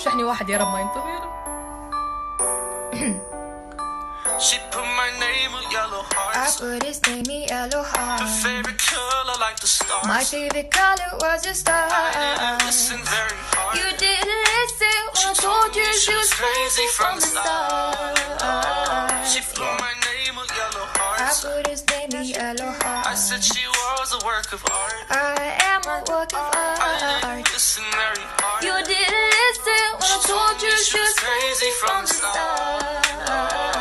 شحني واحد يا رب ما ينطفي. She put my name with yellow hearts. I put his name in yellow hearts. Her favorite color like the stars. My favorite color was a star. I didn't listen very hard. You didn't listen when I told you she was crazy from the start. She put my name with yellow hearts. I put his name in yellow hearts. I said she was a work of art. I am a work of art. I didn't listen very hard. You didn't listen when I told you she was crazy from the start.